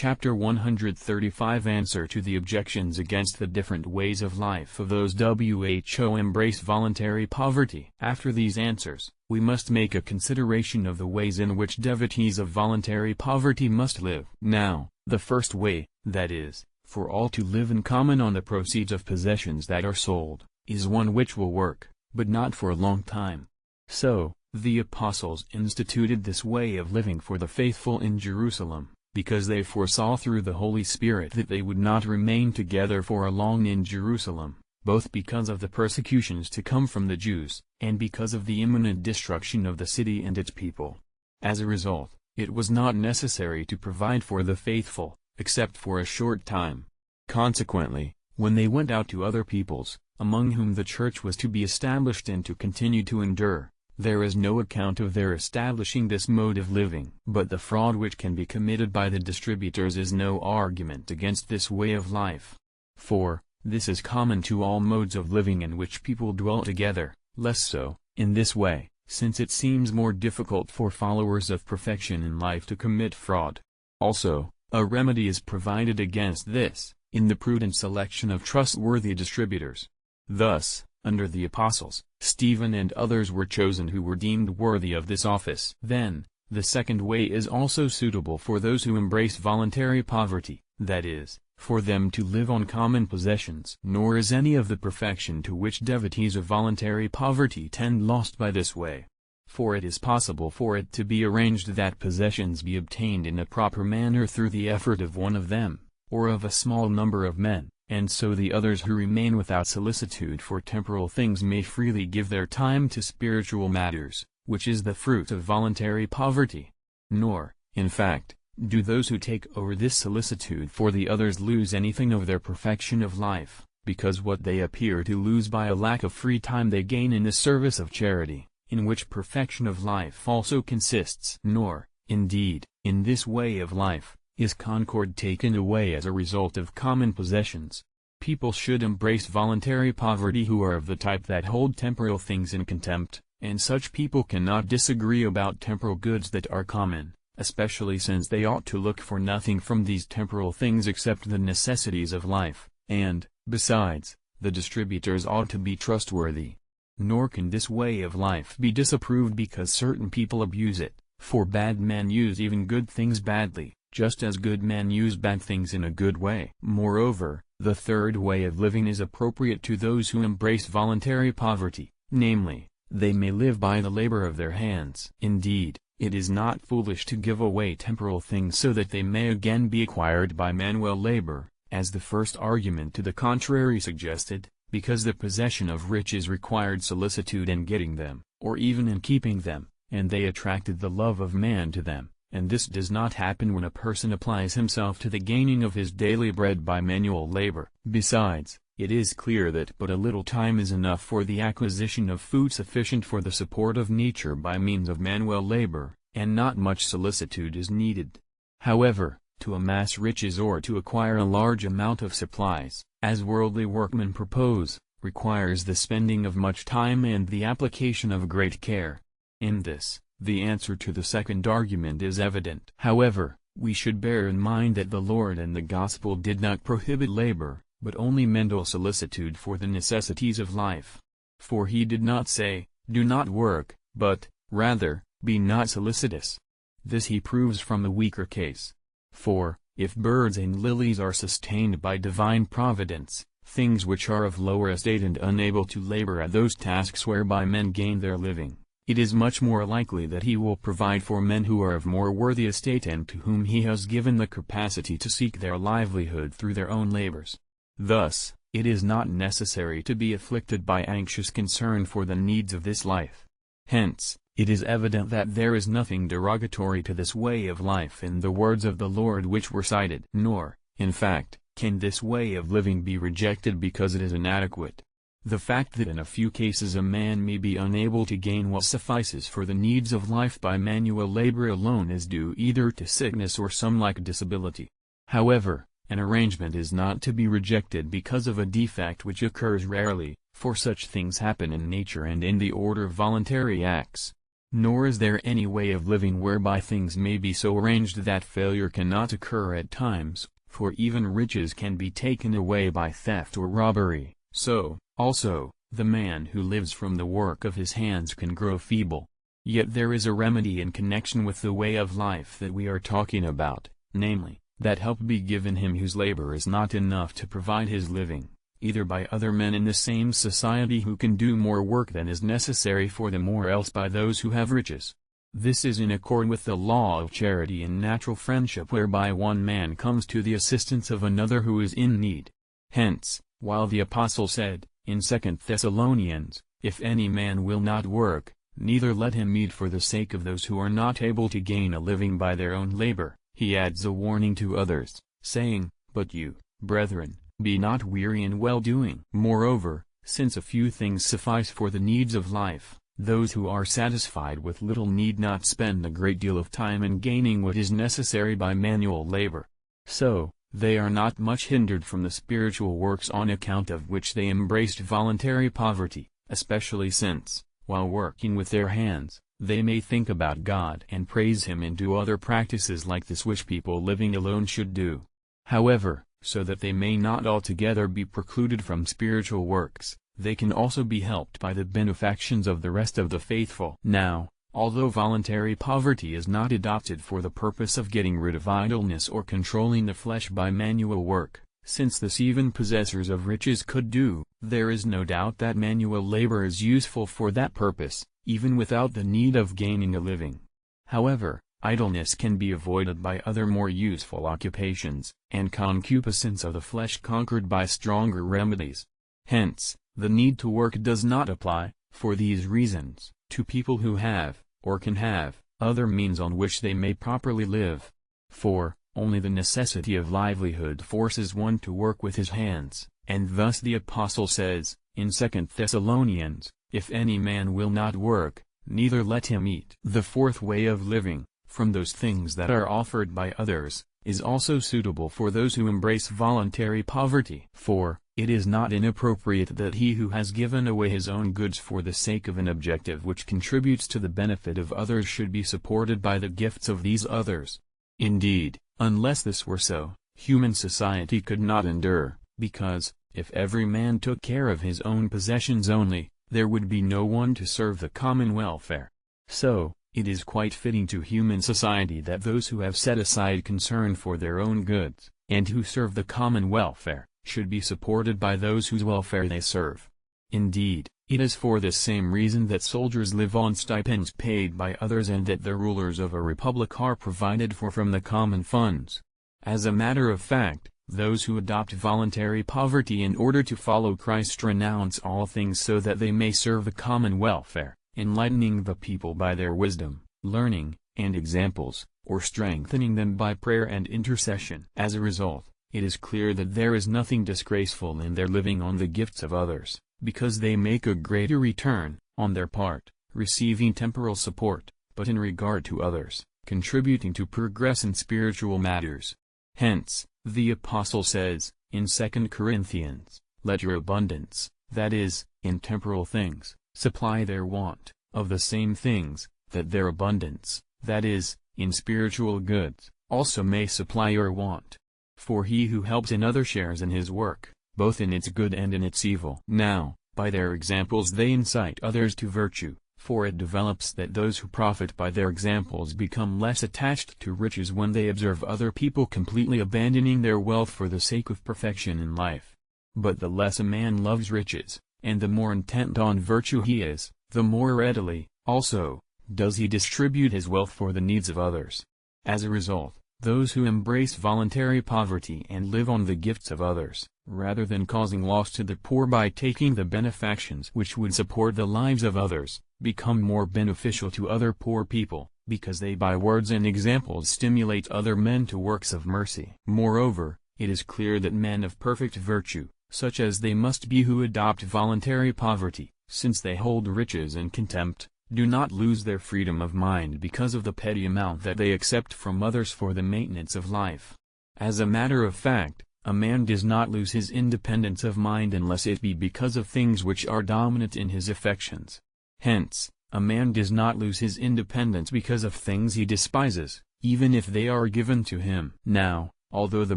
Chapter 135 Answer to the objections against the different ways of life of those who embrace voluntary poverty. After these answers, we must make a consideration of the ways in which devotees of voluntary poverty must live. Now, the first way, that is, for all to live in common on the proceeds of possessions that are sold, is one which will work, but not for a long time. So, the apostles instituted this way of living for the faithful in Jerusalem, because they foresaw through the Holy Spirit that they would not remain together for long in Jerusalem, both because of the persecutions to come from the Jews, and because of the imminent destruction of the city and its people. As a result, it was not necessary to provide for the faithful, except for a short time. Consequently, when they went out to other peoples, among whom the church was to be established and to continue to endure, there is no account of their establishing this mode of living. But the fraud which can be committed by the distributors is no argument against this way of life. For, this is common to all modes of living in which people dwell together, less so, in this way, since it seems more difficult for followers of perfection in life to commit fraud. Also, a remedy is provided against this, in the prudent selection of trustworthy distributors. Thus, under the apostles, Stephen and others were chosen who were deemed worthy of this office. Then, the second way is also suitable for those who embrace voluntary poverty, that is, for them to live on common possessions. Nor is any of the perfection to which devotees of voluntary poverty tend lost by this way. For it is possible for it to be arranged that possessions be obtained in a proper manner through the effort of one of them, or of a small number of men, and so the others who remain without solicitude for temporal things may freely give their time to spiritual matters, which is the fruit of voluntary poverty. Nor, in fact, do those who take over this solicitude for the others lose anything of their perfection of life, because what they appear to lose by a lack of free time they gain in the service of charity, in which perfection of life also consists. Nor, indeed, in this way of life, is concord taken away as a result of common possessions. People should embrace voluntary poverty who are of the type that hold temporal things in contempt, and such people cannot disagree about temporal goods that are common, especially since they ought to look for nothing from these temporal things except the necessities of life, and, besides, the distributors ought to be trustworthy. Nor can this way of life be disapproved because certain people abuse it, for bad men use even good things badly, just as good men use bad things in a good way. Moreover, the third way of living is appropriate to those who embrace voluntary poverty, namely, they may live by the labor of their hands. Indeed, it is not foolish to give away temporal things so that they may again be acquired by manual labor, as the first argument to the contrary suggested, because the possession of riches required solicitude in getting them, or even in keeping them, and they attracted the love of man to them. And this does not happen when a person applies himself to the gaining of his daily bread by manual labor. Besides, it is clear that but a little time is enough for the acquisition of food sufficient for the support of nature by means of manual labor, and not much solicitude is needed. However, to amass riches or to acquire a large amount of supplies, as worldly workmen propose, requires the spending of much time and the application of great care. In this, the answer to the second argument is evident. However, we should bear in mind that the Lord and the Gospel did not prohibit labor, but only mental solicitude for the necessities of life. For he did not say, "Do not work," but, rather, "Be not solicitous." This he proves from a weaker case. For, if birds and lilies are sustained by divine providence, things which are of lower estate and unable to labor at those tasks whereby men gain their living, it is much more likely that he will provide for men who are of more worthy estate and to whom he has given the capacity to seek their livelihood through their own labors. Thus, it is not necessary to be afflicted by anxious concern for the needs of this life. Hence, it is evident that there is nothing derogatory to this way of life in the words of the Lord which were cited. Nor, in fact, can this way of living be rejected because it is inadequate. The fact that in a few cases a man may be unable to gain what suffices for the needs of life by manual labor alone is due either to sickness or some like disability. However, an arrangement is not to be rejected because of a defect which occurs rarely, for such things happen in nature and in the order of voluntary acts. Nor is there any way of living whereby things may be so arranged that failure cannot occur at times, for even riches can be taken away by theft or robbery. So, also, the man who lives from the work of his hands can grow feeble. Yet there is a remedy in connection with the way of life that we are talking about, namely, that help be given him whose labor is not enough to provide his living, either by other men in the same society who can do more work than is necessary for them, or else by those who have riches. This is in accord with the law of charity and natural friendship, whereby one man comes to the assistance of another who is in need. Hence, while the Apostle said, in 2 Thessalonians, "If any man will not work, neither let him eat," for the sake of those who are not able to gain a living by their own labor, he adds a warning to others, saying, "But you, brethren, be not weary in well-doing." Moreover, since a few things suffice for the needs of life, those who are satisfied with little need not spend a great deal of time in gaining what is necessary by manual labor. So, they are not much hindered from the spiritual works on account of which they embraced voluntary poverty, especially since, while working with their hands, they may think about God and praise Him and do other practices like this which people living alone should do. However, so that they may not altogether be precluded from spiritual works, they can also be helped by the benefactions of the rest of the faithful. Now, although voluntary poverty is not adopted for the purpose of getting rid of idleness or controlling the flesh by manual work, since this even possessors of riches could do, there is no doubt that manual labor is useful for that purpose, even without the need of gaining a living. However, idleness can be avoided by other more useful occupations, and concupiscence of the flesh conquered by stronger remedies. Hence, the need to work does not apply, for these reasons, to people who have, or can have, other means on which they may properly live. For, only the necessity of livelihood forces one to work with his hands, and thus the Apostle says, in 2 Thessalonians, "If any man will not work, neither let him eat." The fourth way of living, from those things that are offered by others, is also suitable for those who embrace voluntary poverty. For, it is not inappropriate that he who has given away his own goods for the sake of an objective which contributes to the benefit of others should be supported by the gifts of these others. Indeed, unless this were so, human society could not endure, because, if every man took care of his own possessions only, there would be no one to serve the common welfare. So, it is quite fitting to human society that those who have set aside concern for their own goods, and who serve the common welfare, should be supported by those whose welfare they serve. Indeed, it is for this same reason that soldiers live on stipends paid by others and that the rulers of a republic are provided for from the common funds. As a matter of fact, those who adopt voluntary poverty in order to follow Christ renounce all things so that they may serve the common welfare, enlightening the people by their wisdom, learning, and examples, or strengthening them by prayer and intercession. As a result, it is clear that there is nothing disgraceful in their living on the gifts of others, because they make a greater return, on their part, receiving temporal support, but in regard to others, contributing to progress in spiritual matters. Hence, the Apostle says, in 2 Corinthians, "Let your abundance, that is, in temporal things, supply their want, of the same things, that their abundance, that is, in spiritual goods, also may supply your want. For he who helps another shares in his work, both in its good and in its evil." Now, by their examples they incite others to virtue, for it develops that those who profit by their examples become less attached to riches when they observe other people completely abandoning their wealth for the sake of perfection in life. But the less a man loves riches, and the more intent on virtue he is, the more readily, also, does he distribute his wealth for the needs of others. As a result, those who embrace voluntary poverty and live on the gifts of others, rather than causing loss to the poor by taking the benefactions which would support the lives of others, become more beneficial to other poor people, because they by words and examples stimulate other men to works of mercy. Moreover, it is clear that men of perfect virtue, such as they must be who adopt voluntary poverty, since they hold riches in contempt, do not lose their freedom of mind because of the petty amount that they accept from others for the maintenance of life. As a matter of fact, a man does not lose his independence of mind unless it be because of things which are dominant in his affections. Hence, A man does not lose his independence because of things he despises, even if they are given to him. Now, although the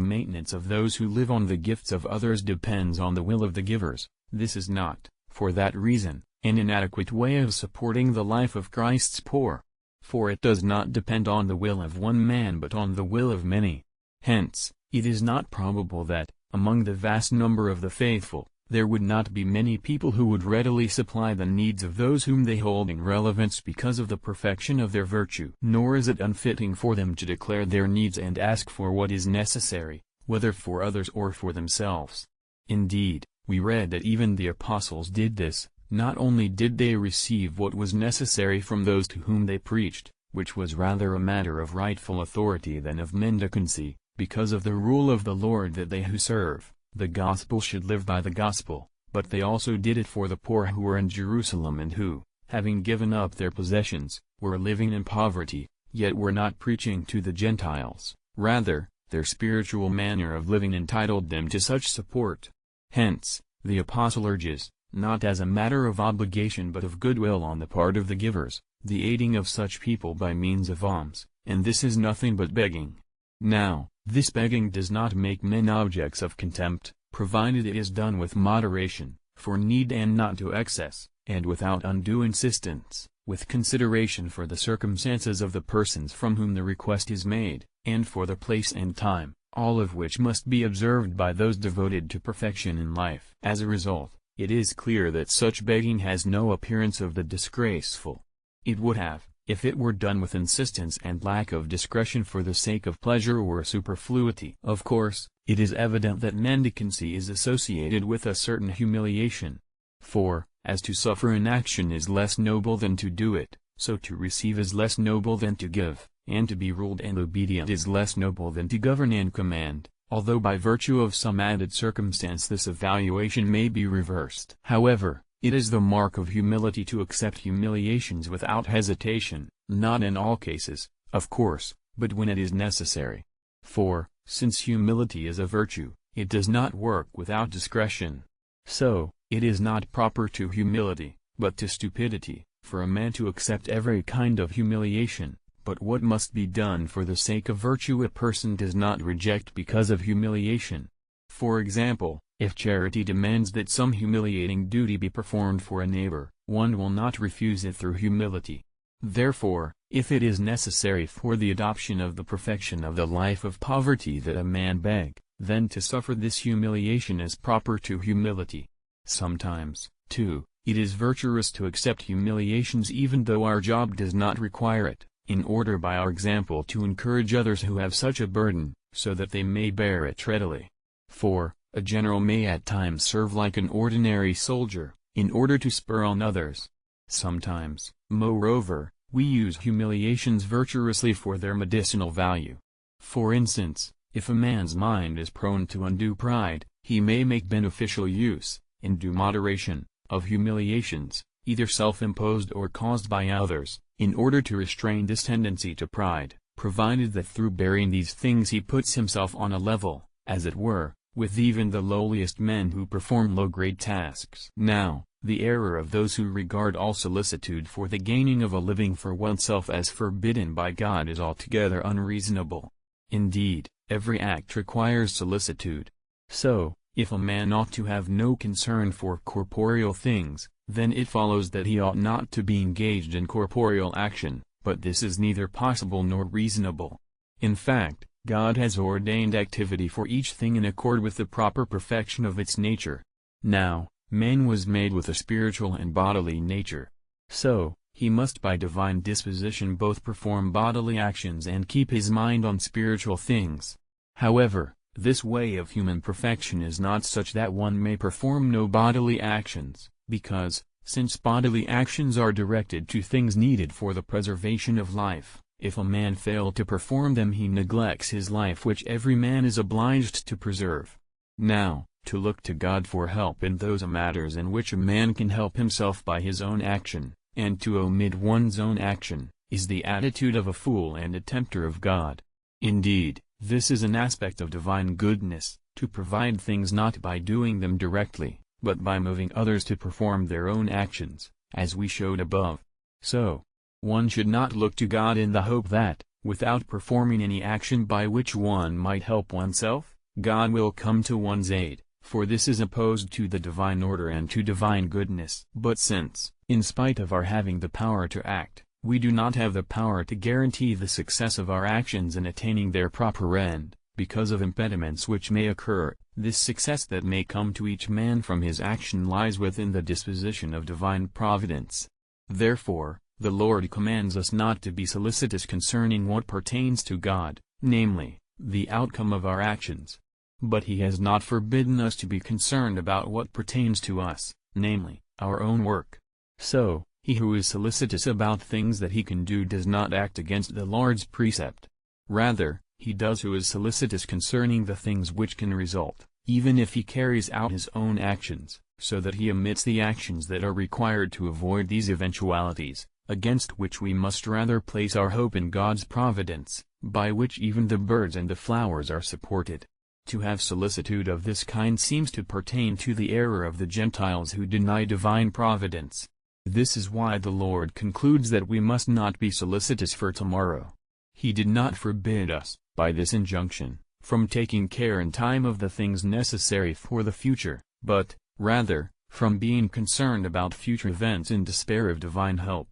maintenance of those who live on the gifts of others depends on the will of the givers, this is not, for that reason, an inadequate way of supporting the life of Christ's poor. For it does not depend on the will of one man but on the will of many. Hence, it is not probable that, among the vast number of the faithful, there would not be many people who would readily supply the needs of those whom they hold in relevance because of the perfection of their virtue. Nor is it unfitting for them to declare their needs and ask for what is necessary, whether for others or for themselves. Indeed, we read that even the apostles did this. Not only did they receive what was necessary from those to whom they preached, which was rather a matter of rightful authority than of mendicancy, because of the rule of the Lord that they who serve the gospel should live by the gospel, but they also did it for the poor who were in Jerusalem and who, having given up their possessions, were living in poverty, yet were not preaching to the Gentiles. Rather, their spiritual manner of living entitled them to such support. Hence, the apostle urges, not as a matter of obligation but of goodwill on the part of the givers, the aiding of such people by means of alms, and this is nothing but begging. Now, this begging does not make men objects of contempt, provided it is done with moderation, for need and not to excess, and without undue insistence, with consideration for the circumstances of the persons from whom the request is made, and for the place and time, all of which must be observed by those devoted to perfection in life. As a result, it is clear that such begging has no appearance of the disgraceful. It would have, if it were done with insistence and lack of discretion for the sake of pleasure or superfluity. Of course, it is evident that mendicancy is associated with a certain humiliation. For, as to suffer inaction is less noble than to do it, so to receive is less noble than to give, and to be ruled and obedient is less noble than to govern and command. Although by virtue of some added circumstance this evaluation may be reversed. However, it is the mark of humility to accept humiliations without hesitation, not in all cases, of course, but when it is necessary. For, since humility is a virtue, it does not work without discretion. So, it is not proper to humility, but to stupidity, for a man to accept every kind of humiliation. But what must be done for the sake of virtue a person does not reject because of humiliation. For example, if charity demands that some humiliating duty be performed for a neighbor, one will not refuse it through humility. Therefore, if it is necessary for the adoption of the perfection of the life of poverty that a man beg, then to suffer this humiliation is proper to humility. Sometimes, too, it is virtuous to accept humiliations even though our job does not require it, in order by our example to encourage others who have such a burden, so that they may bear it readily. For, a general may at times serve like an ordinary soldier, in order to spur on others. Sometimes, moreover, we use humiliations virtuously for their medicinal value. For instance, if a man's mind is prone to undue pride, he may make beneficial use, in due moderation, of humiliations, either self-imposed or caused by others, in order to restrain this tendency to pride, provided that through bearing these things he puts himself on a level, as it were, with even the lowliest men who perform low-grade tasks. Now, the error of those who regard all solicitude for the gaining of a living for oneself as forbidden by God is altogether unreasonable. Indeed, every act requires solicitude. So, if a man ought to have no concern for corporeal things, then it follows that he ought not to be engaged in corporeal action, but this is neither possible nor reasonable. In fact, God has ordained activity for each thing in accord with the proper perfection of its nature. Now, man was made with a spiritual and bodily nature. So, he must by divine disposition both perform bodily actions and keep his mind on spiritual things. However, this way of human perfection is not such that one may perform no bodily actions, because, since bodily actions are directed to things needed for the preservation of life, if a man fail to perform them he neglects his life which every man is obliged to preserve. Now, to look to God for help in those matters in which a man can help himself by his own action, and to omit one's own action, is the attitude of a fool and a tempter of God. Indeed, this is an aspect of divine goodness, to provide things not by doing them directly, but by moving others to perform their own actions, as we showed above. So, one should not look to God in the hope that, without performing any action by which one might help oneself, God will come to one's aid, for this is opposed to the divine order and to divine goodness. But since, in spite of our having the power to act, we do not have the power to guarantee the success of our actions in attaining their proper end, because of impediments which may occur, this success that may come to each man from his action lies within the disposition of divine providence. Therefore, the Lord commands us not to be solicitous concerning what pertains to God, namely, the outcome of our actions. But he has not forbidden us to be concerned about what pertains to us, namely, our own work. So, he who is solicitous about things that he can do does not act against the Lord's precept. Rather, he does who is solicitous concerning the things which can result, even if he carries out his own actions, so that he omits the actions that are required to avoid these eventualities, against which we must rather place our hope in God's providence, by which even the birds and the flowers are supported. To have solicitude of this kind seems to pertain to the error of the Gentiles who deny divine providence. This is why the Lord concludes that we must not be solicitous for tomorrow. He did not forbid us, by this injunction, from taking care in time of the things necessary for the future, but, rather, from being concerned about future events in despair of divine help.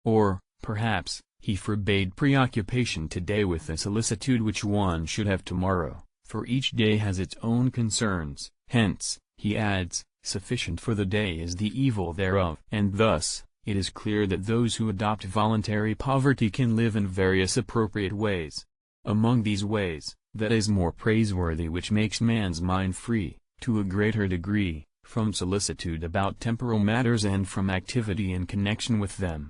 Or, perhaps, he forbade preoccupation today with the solicitude which one should have tomorrow, for each day has its own concerns. Hence, he adds, sufficient for the day is the evil thereof. And thus, it is clear that those who adopt voluntary poverty can live in various appropriate ways. Among these ways, that is more praiseworthy which makes man's mind free, to a greater degree, from solicitude about temporal matters and from activity in connection with them,